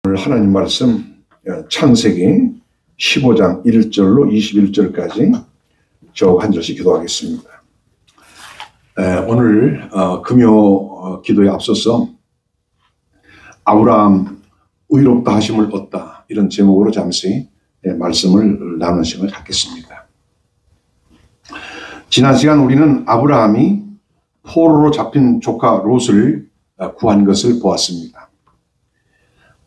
오늘 하나님 말씀 창세기 15장 1절로 21절까지 쭉 한 절씩 기도하겠습니다. 오늘 금요 기도에 앞서서 아브라함 의롭다 하심을 얻다, 이런 제목으로 잠시 말씀을 나누는 시간을 갖겠습니다. 지난 시간 우리는 아브라함이 포로로 잡힌 조카 롯을 구한 것을 보았습니다.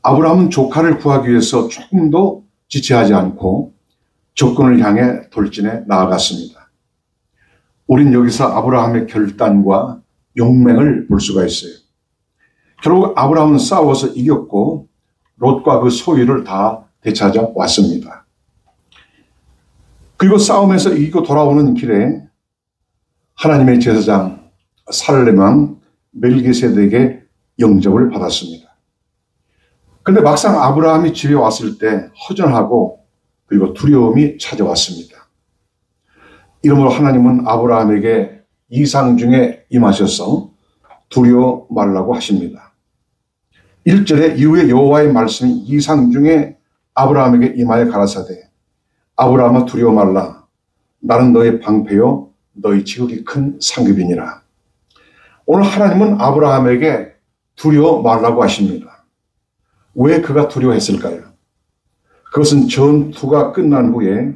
아브라함은 조카를 구하기 위해서 조금도 지체하지 않고 적군을 향해 돌진해 나아갔습니다. 우린 여기서 아브라함의 결단과 용맹을 볼 수가 있어요. 결국 아브라함은 싸워서 이겼고 롯과 그 소유를 다 되찾아 왔습니다. 그리고 싸움에서 이기고 돌아오는 길에 하나님의 제사장 살렘 왕 멜기세덱에게 영접을 받았습니다. 그런데 막상 아브라함이 집에 왔을 때 허전하고 그리고 두려움이 찾아왔습니다. 이러므로 하나님은 아브라함에게 이상 중에 임하셔서 두려워 말라고 하십니다. 1절에 이후에 여호와의 말씀이 이상 중에 아브라함에게 임하여 가라사대 아브라함아 두려워 말라. 나는 너의 방패요 너의 지극히 큰 상급이니라. 오늘 하나님은 아브라함에게 두려워 말라고 하십니다. 왜 그가 두려워했을까요? 그것은 전투가 끝난 후에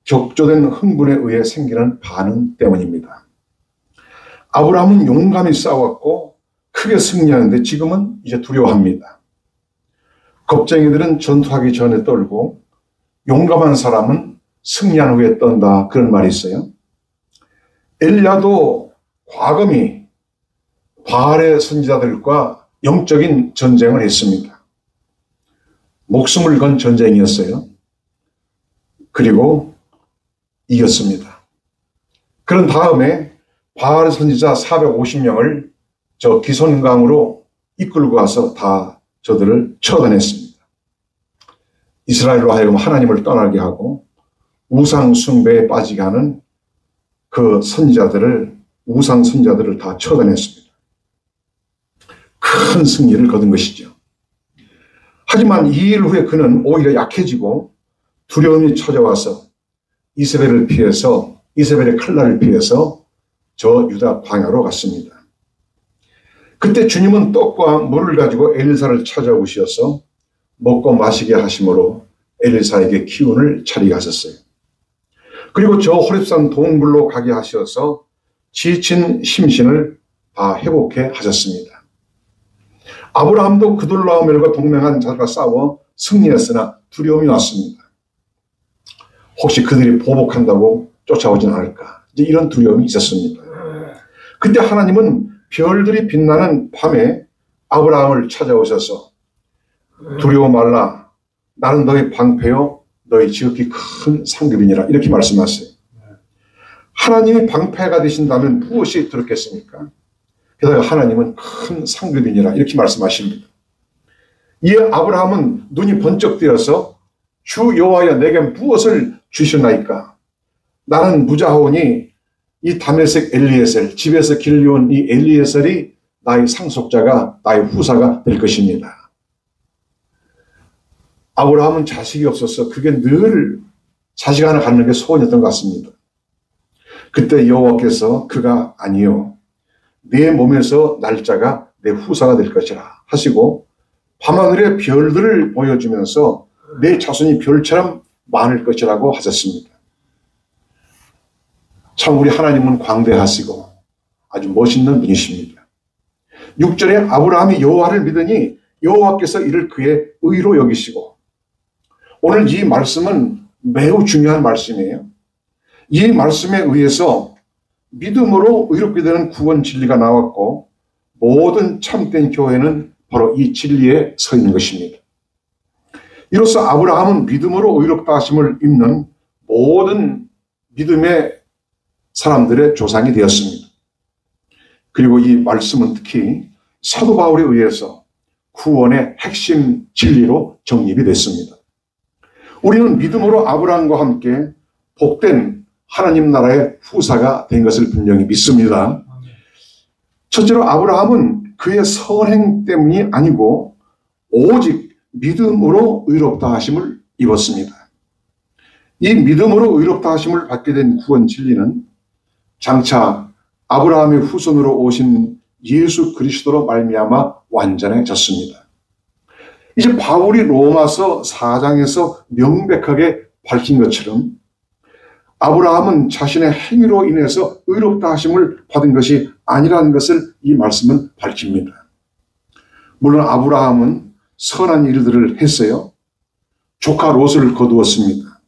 격조된 흥분에 의해 생기는 반응 때문입니다. 아브라함은 용감히 싸웠고 크게 승리하는데 지금은 이제 두려워합니다. 겁쟁이들은 전투하기 전에 떨고 용감한 사람은 승리한 후에 떤다, 그런 말이 있어요. 엘리야도 과거미 바알의 선지자들과 영적인 전쟁을 했습니다. 목숨을 건 전쟁이었어요. 그리고 이겼습니다. 그런 다음에 바알의 선지자 450명을 저 기손강으로 이끌고 가서 다 저들을 처단했습니다. 이스라엘로 하여금 하나님을 떠나게 하고 우상 숭배에 빠지게 하는 그 선지자들을, 우상 선지자들을 다 처단했습니다. 큰 승리를 거둔 것이죠. 하지만 이 일 후에 그는 오히려 약해지고 두려움이 찾아와서 이세벨의 칼날을 피해서 저 유다 광야로 갔습니다. 그때 주님은 떡과 물을 가지고 엘리사를 찾아오셔서 먹고 마시게 하심으로 엘리사에게 기운을 차리게 하셨어요. 그리고 저 호렙산 동굴로 가게 하셔서 지친 심신을 다 회복해 하셨습니다. 아브라함도 그돌라오멜과 동맹한 자들과 싸워 승리했으나 두려움이 왔습니다. 혹시 그들이 보복한다고 쫓아오진 않을까, 이제 이런 두려움이 있었습니다. 그때 하나님은 별들이 빛나는 밤에 아브라함을 찾아오셔서 두려워 말라. 나는 너의 방패요 너의 지극히 큰 상급이니라, 이렇게 말씀하세요. 하나님이 방패가 되신다면 무엇이 들었겠습니까? 게다가 하나님은 큰 상급이니라, 이렇게 말씀하십니다. 이에 아브라함은 눈이 번쩍 뜨어서 주 여호와여 내게 무엇을 주셨나이까? 나는 무자하오니 이 다메섹 엘리에셀, 집에서 길려온 이 엘리에셀이 나의 상속자가, 나의 후사가 될 것입니다. 아브라함은 자식이 없어서 그게 늘 자식 하나 갖는 게 소원이었던 것 같습니다. 그때 여호와께서 그가 아니요 내 몸에서 날짜가 내 후사가 될 것이라 하시고 밤하늘의 별들을 보여주면서 내 자손이 별처럼 많을 것이라고 하셨습니다. 참 우리 하나님은 광대하시고 아주 멋있는 분이십니다. 6절에 아브라함이 여호와를 믿으니 여호와께서 이를 그의 의로 여기시고, 오늘 이 말씀은 매우 중요한 말씀이에요. 이 말씀에 의해서 믿음으로 의롭게 되는 구원 진리가 나왔고 모든 참된 교회는 바로 이 진리에 서 있는 것입니다. 이로써 아브라함은 믿음으로 의롭다 하심을 입는 모든 믿음의 사람들의 조상이 되었습니다. 그리고 이 말씀은 특히 사도 바울에 의해서 구원의 핵심 진리로 정립이 됐습니다. 우리는 믿음으로 아브라함과 함께 복된 하나님 나라의 후사가 된 것을 분명히 믿습니다. 첫째로 아브라함은 그의 선행 때문이 아니고 오직 믿음으로 의롭다 하심을 입었습니다. 이 믿음으로 의롭다 하심을 받게 된 구원 진리는 장차 아브라함의 후손으로 오신 예수 그리스도로 말미암아 완전해졌습니다. 이제 바울이 로마서 4장에서 명백하게 밝힌 것처럼 아브라함은 자신의 행위로 인해서 의롭다 하심을 받은 것이 아니라는 것을 이 말씀은 밝힙니다. 물론 아브라함은 선한 일들을 했어요. 조카 롯을 거두었습니다.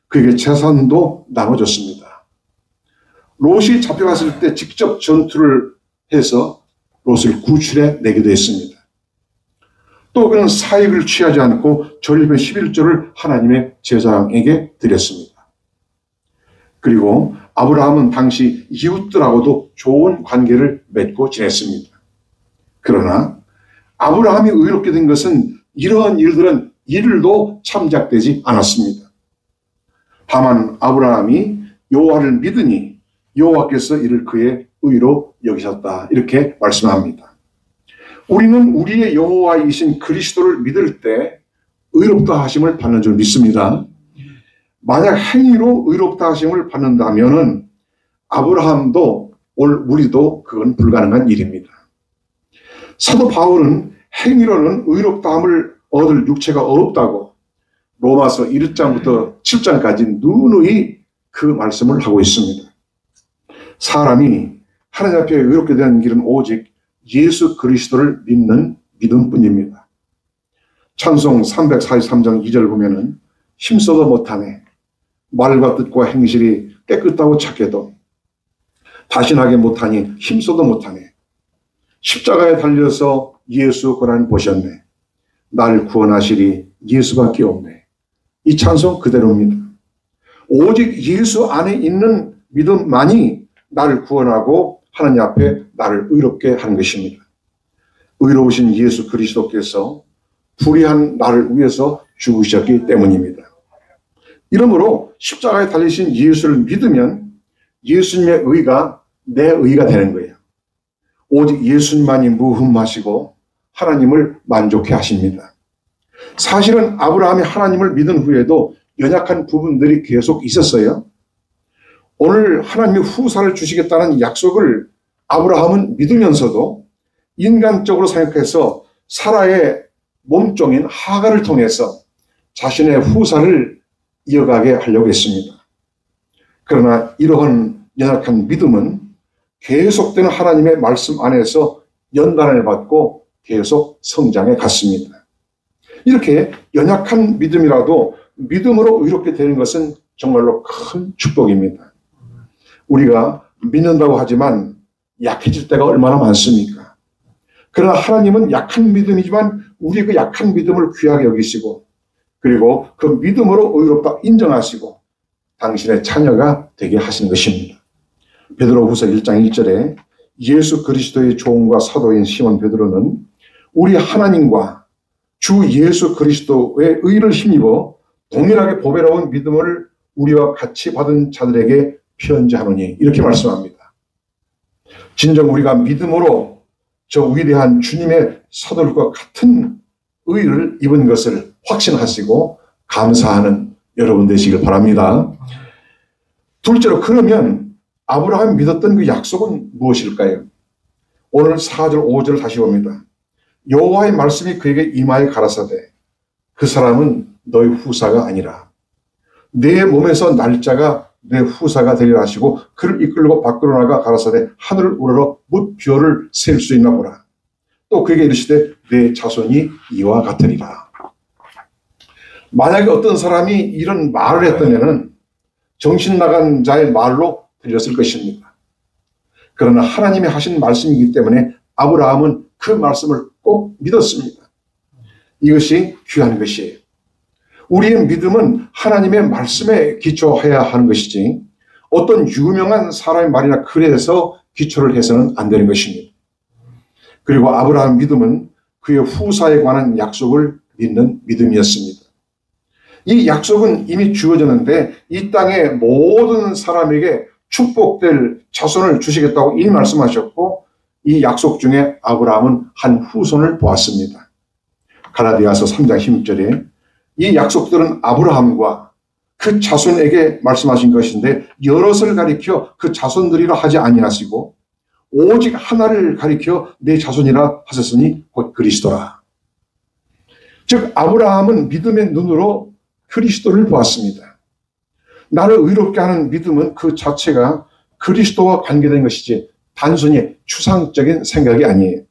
그에게 재산도 나눠줬습니다. 롯이 잡혀갔을 때 직접 전투를 해서 롯을 구출해 내기도 했습니다. 또 그는 사익을 취하지 않고 전립의 11조를 하나님의 제사장에게 드렸습니다. 그리고 아브라함은 당시 이웃들하고도 좋은 관계를 맺고 지냈습니다. 그러나 아브라함이 의롭게 된 것은 이러한 일들은 일도 참작되지 않았습니다. 다만 아브라함이 여호와를 믿으니 여호와께서 이를 그의 의로 여기셨다, 이렇게 말씀합니다. 우리는 우리의 여호와이신 그리스도를 믿을 때 의롭다 하심을 받는 줄 믿습니다. 만약 행위로 의롭다 하심을 받는다면은 아브라함도 우리도 그건 불가능한 일입니다. 사도 바울은 행위로는 의롭다함을 얻을 육체가 없다고 로마서 1장부터 7장까지 누누이 그 말씀을 하고 있습니다. 사람이 하나님 앞에 의롭게 되는 길은 오직 예수 그리스도를 믿는 믿음뿐입니다. 찬송 343장 2절 보면은 힘써도 못하네, 말과 뜻과 행실이 깨끗하고 착해도 다신하게 못하니 힘써도 못하네, 십자가에 달려서 예수 고난 보셨네, 날 구원하시리 예수밖에 없네. 이 찬송 그대로입니다. 오직 예수 안에 있는 믿음만이 나를 구원하고 하나님 앞에 나를 의롭게 하는 것입니다. 의로우신 예수 그리스도께서 불의한 나를 위해서 죽으셨기 때문입니다. 이러므로 십자가에 달리신 예수를 믿으면 예수님의 의가 내 의가 되는 거예요. 오직 예수님만이 무흠하시고 하나님을 만족해 하십니다. 사실은 아브라함이 하나님을 믿은 후에도 연약한 부분들이 계속 있었어요. 오늘 하나님이 후사를 주시겠다는 약속을 아브라함은 믿으면서도 인간적으로 생각해서 사라의 몸종인 하갈을 통해서 자신의 후사를 이어가게 하려고 했습니다. 그러나 이러한 연약한 믿음은 계속되는 하나님의 말씀 안에서 연단을 받고 계속 성장해 갔습니다. 이렇게 연약한 믿음이라도 믿음으로 의롭게 되는 것은 정말로 큰 축복입니다. 우리가 믿는다고 하지만 약해질 때가 얼마나 많습니까? 그러나 하나님은 약한 믿음이지만 우리 그 약한 믿음을 귀하게 여기시고 그리고 그 믿음으로 의롭다 인정하시고 당신의 자녀가 되게 하시는 것입니다. 베드로후서 1장 1절에 예수 그리스도의 종과 사도인 시몬 베드로는 우리 하나님과 주 예수 그리스도의 의를 힘입어 동일하게 보배로운 믿음을 우리와 같이 받은 자들에게 편지하노니, 이렇게 말씀합니다. 진정 우리가 믿음으로 저 위대한 주님의 사도들과 같은 의를 입은 것을 확신하시고 감사하는 여러분 되시길 바랍니다. 둘째로, 그러면 아브라함이 믿었던 그 약속은 무엇일까요? 오늘 4절 5절을 다시 봅니다. 여호와의 말씀이 그에게 임하여 가라사대 그 사람은 너의 후사가 아니라 내 몸에서 날짜가 내 후사가 되리라 하시고 그를 이끌고 밖으로 나가 가라사대 하늘을 우러러 무별을 셀 수 있나 보라. 또 그에게 이르시되 내 자손이 이와 같으리라. 만약에 어떤 사람이 이런 말을 했다면 정신 나간 자의 말로 들렸을 것입니다. 그러나 하나님이 하신 말씀이기 때문에 아브라함은 그 말씀을 꼭 믿었습니다. 이것이 귀한 것이에요. 우리의 믿음은 하나님의 말씀에 기초해야 하는 것이지 어떤 유명한 사람의 말이나 글에서 기초를 해서는 안 되는 것입니다. 그리고 아브라함 믿음은 그의 후사에 관한 약속을 믿는 믿음이었습니다. 이 약속은 이미 주어졌는데 이 땅의 모든 사람에게 축복될 자손을 주시겠다고 이미 말씀하셨고 이 약속 중에 아브라함은 한 후손을 보았습니다. 갈라디아서 3장 16절에 이 약속들은 아브라함과 그 자손에게 말씀하신 것인데 여럿을 가리켜 그 자손들이라 하지 아니하시고 오직 하나를 가리켜 내 자손이라 하셨으니 곧 그리스도라. 즉 아브라함은 믿음의 눈으로 그리스도를 보았습니다. 나를 의롭게 하는 믿음은 그 자체가 그리스도와 관계된 것이지 단순히 추상적인 생각이 아니에요.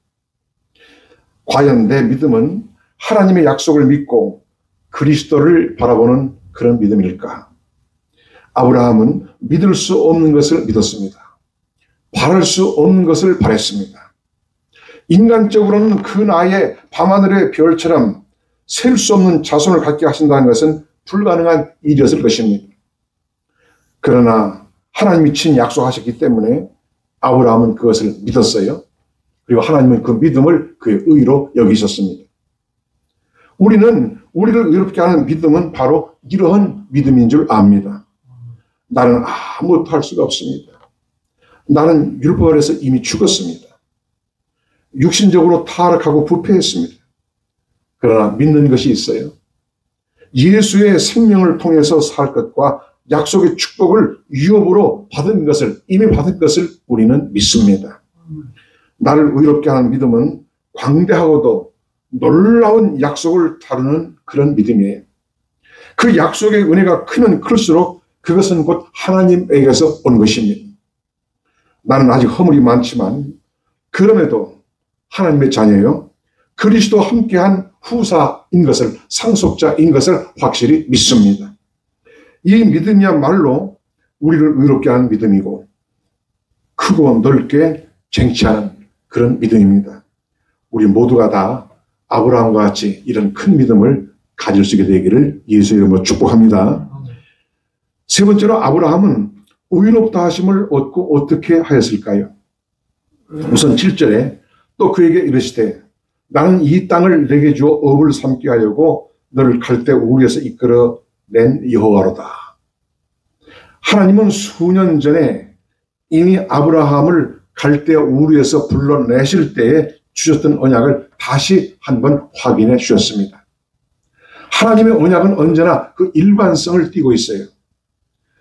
과연 내 믿음은 하나님의 약속을 믿고 그리스도를 바라보는 그런 믿음일까? 아브라함은 믿을 수 없는 것을 믿었습니다. 바랄 수 없는 것을 바랬습니다. 인간적으로는 그 나이에 밤하늘의 별처럼 셀 수 없는 자손을 갖게 하신다는 것은 불가능한 일이었을 것입니다. 그러나 하나님이 친 약속하셨기 때문에 아브라함은 그것을 믿었어요. 그리고 하나님은 그 믿음을 그의 의로 여기셨습니다. 우리는 우리를 의롭게 하는 믿음은 바로 이러한 믿음인 줄 압니다. 나는 아무것도 할 수가 없습니다. 나는 율법 아래서 이미 죽었습니다. 육신적으로 타락하고 부패했습니다. 그러나 믿는 것이 있어요. 예수의 생명을 통해서 살 것과 약속의 축복을 유업으로 받은 것을, 이미 받은 것을 우리는 믿습니다. 나를 의롭게 하는 믿음은 광대하고도 놀라운 약속을 다루는 그런 믿음이에요. 그 약속의 은혜가 크면 클수록 그것은 곧 하나님에게서 온 것입니다. 나는 아직 허물이 많지만 그럼에도 하나님의 자녀요. 그리스도와 함께한 후사인 것을, 상속자인 것을 확실히 믿습니다. 이 믿음이야말로 우리를 의롭게 하는 믿음이고 크고 넓게 쟁취하는 그런 믿음입니다. 우리 모두가 다 아브라함과 같이 이런 큰 믿음을 가질 수 있게 되기를 예수 이름으로 축복합니다. 세 번째로 아브라함은 의롭다 하심을 얻고 어떻게 하였을까요? 우선 7절에 또 그에게 이르시되 나는 이 땅을 내게 주어 업을 삼게 하려고 너를 갈대 우르에서 이끌어낸 여호와로다. 하나님은 수년 전에 이미 아브라함을 갈대 우르에서 불러내실 때에 주셨던 언약을 다시 한번 확인해 주셨습니다. 하나님의 언약은 언제나 그 일관성을 띠고 있어요.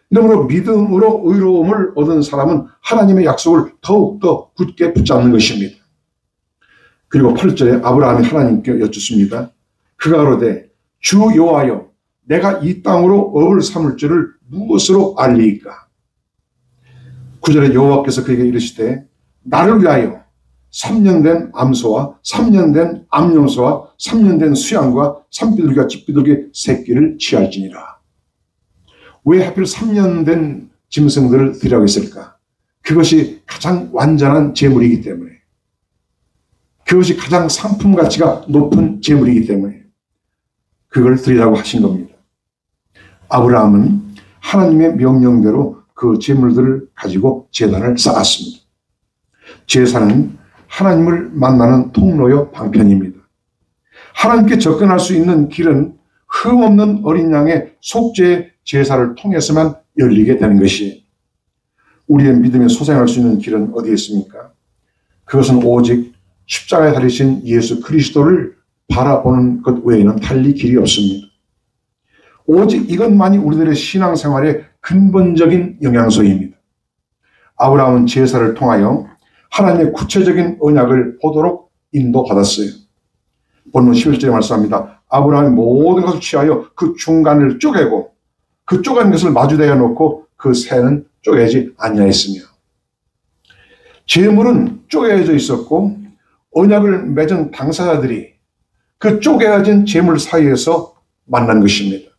그러므로 믿음으로 의로움을 얻은 사람은 하나님의 약속을 더욱더 굳게 붙잡는 것입니다. 그리고 8절에 아브라함이 하나님께 여쭙습니다. 그가 그러되 주 여호와여 내가 이 땅으로 업을 삼을 줄을 무엇으로 알리이까? 9절에 여호와께서 그에게 이르시되 나를 위하여 3년 된 암소와 3년 된 암염소와 3년 된 수양과 산비둘기와 집비둘기 새끼를 취할지니라. 왜 하필 3년 된 짐승들을 드리라고 했을까? 그것이 가장 완전한 제물이기 때문에, 그것이 가장 상품 가치가 높은 제물이기 때문에 그걸 드리라고 하신 겁니다. 아브라함은 하나님의 명령대로 그 제물들을 가지고 제단을 쌓았습니다. 제사는 하나님을 만나는 통로요 방편입니다. 하나님께 접근할 수 있는 길은 흠없는 어린 양의 속죄 제사를 통해서만 열리게 되는 것이에요. 우리의 믿음에 소생할 수 있는 길은 어디에 있습니까? 그것은 오직 십자가에 달리신 예수 그리스도를 바라보는 것 외에는 달리 길이 없습니다. 오직 이것만이 우리들의 신앙생활의 근본적인 영양소입니다. 아브라함은 제사를 통하여 하나님의 구체적인 언약을 보도록 인도받았어요. 본문 11절에 말씀합니다. 아브라함이 모든 것을 취하여 그 중간을 쪼개고 그 쪼갠 것을 마주대어 놓고 그 새는 쪼개지 아니하였으며, 제물은 쪼개져 있었고 언약을 맺은 당사자들이 그 쪼개진 제물 사이에서 만난 것입니다.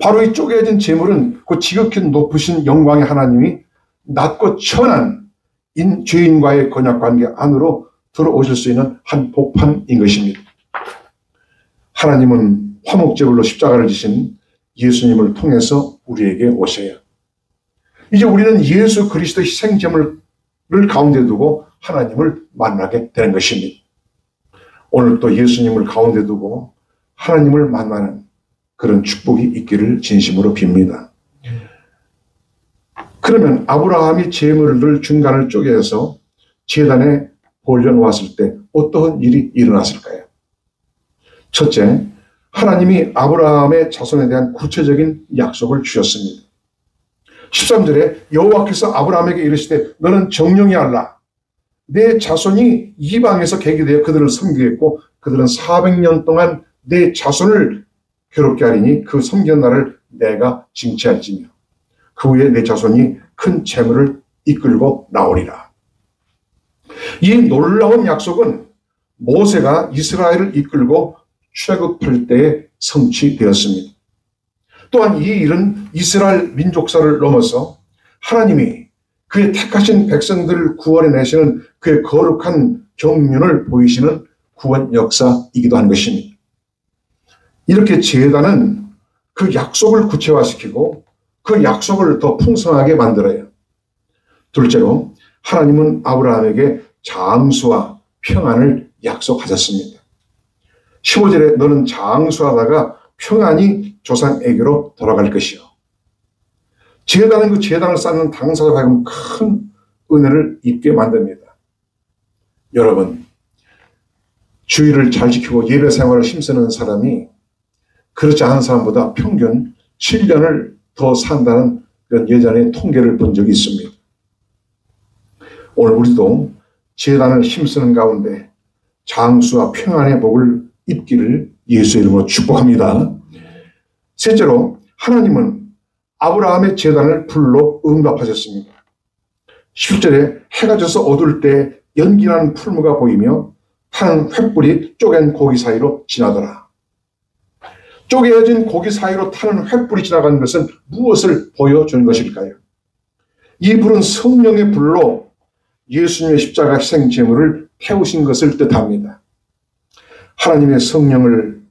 바로 이 쪼개진 제물은 그 지극히 높으신 영광의 하나님이 낮고 천한 죄인과의 언약관계 안으로 들어오실 수 있는 한 복판인 것입니다. 하나님은 화목제물로 십자가를 지신 예수님을 통해서 우리에게 오셔요. 이제 우리는 예수 그리스도의 희생제물을 가운데 두고 하나님을 만나게 되는 것입니다. 오늘 또 예수님을 가운데 두고 하나님을 만나는 그런 축복이 있기를 진심으로 빕니다. 그러면 아브라함이 제물을 중간을 쪼개서 제단에 올려놓았을 때 어떠한 일이 일어났을까요? 첫째, 하나님이 아브라함의 자손에 대한 구체적인 약속을 주셨습니다. 13절에 여호와께서 아브라함에게 이르시되 너는 정령이 알라. 내 자손이 이방에서 계기되어 그들을 섬기겠고 그들은 400년 동안 내 자손을 괴롭게 하리니 그 섬기는 날을 내가 징치할지며 그 후에 내 자손이 큰 재물을 이끌고 나오리라. 이 놀라운 약속은 모세가 이스라엘을 이끌고 출애굽할 때에 성취되었습니다. 또한 이 일은 이스라엘 민족사를 넘어서 하나님이 그의 택하신 백성들을 구원해내시는 그의 거룩한 경륜을 보이시는 구원 역사이기도 한 것입니다. 이렇게 제단은 그 약속을 구체화시키고 그 약속을 더 풍성하게 만들어요. 둘째로 하나님은 아브라함에게 장수와 평안을 약속하셨습니다. 15절에 너는 장수하다가 평안히 조상에게로 돌아갈 것이요. 제단은 그 제단을 쌓는 당사자가 하여금 큰 은혜를 입게 만듭니다. 여러분, 주의를 잘 지키고 예배 생활을 힘쓰는 사람이 그렇지 않은 사람보다 평균 7년을 더 산다는 그런 예전의 통계를 본 적이 있습니다. 오늘 우리도 제단을 힘쓰는 가운데 장수와 평안의 복을 입기를 예수의 이름으로 축복합니다. 셋째로 하나님은 아브라함의 제단을 불로 응답하셨습니다. 10절에 해가 져서 어두울 때 연기나는 풀무가 보이며 타는 횃불이 쪼갠 고기 사이로 지나더라. 쪼개진 고기 사이로 타는 횃불이 지나가는 것은 무엇을 보여주는 것일까요? 이 불은 성령의 불로 예수님의 십자가 희생 제물을 태우신 것을 뜻합니다. 하나님의 성령을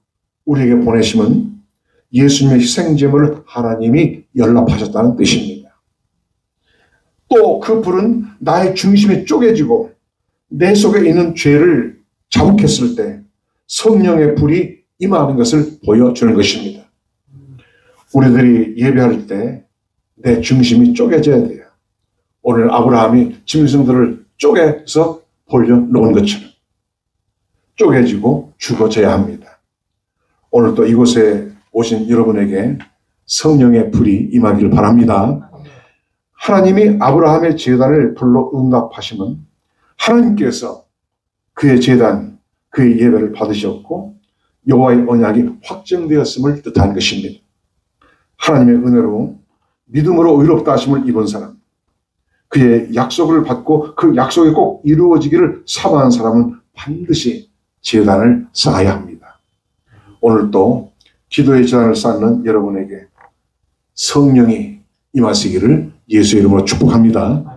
우리에게 보내심은 예수님의 희생 제물을 하나님이 연락하셨다는 뜻입니다. 또 그 불은 나의 중심이 쪼개지고 내 속에 있는 죄를 자욱했을 때 성령의 불이 임하는 것을 보여주는 것입니다. 우리들이 예배할 때 내 중심이 쪼개져야 돼요. 오늘 아브라함이 짐승들을 쪼개서 벌려놓은 것처럼 쪼개지고 죽어져야 합니다. 오늘 또 이곳에 오신 여러분에게 성령의 불이 임하기를 바랍니다. 하나님이 아브라함의 제단을 불로 응답하시면 하나님께서 그의 제단, 그의 예배를 받으셨고 여호와의 언약이 확정되었음을 뜻하는 것입니다. 하나님의 은혜로 믿음으로 의롭다 하심을 입은 사람, 그의 약속을 받고 그 약속이 꼭 이루어지기를 사모하는 사람은 반드시 제단을 쌓아야 합니다. 오늘 또 기도의 제단을 쌓는 여러분에게 성령이 임하시기를 예수의 이름으로 축복합니다.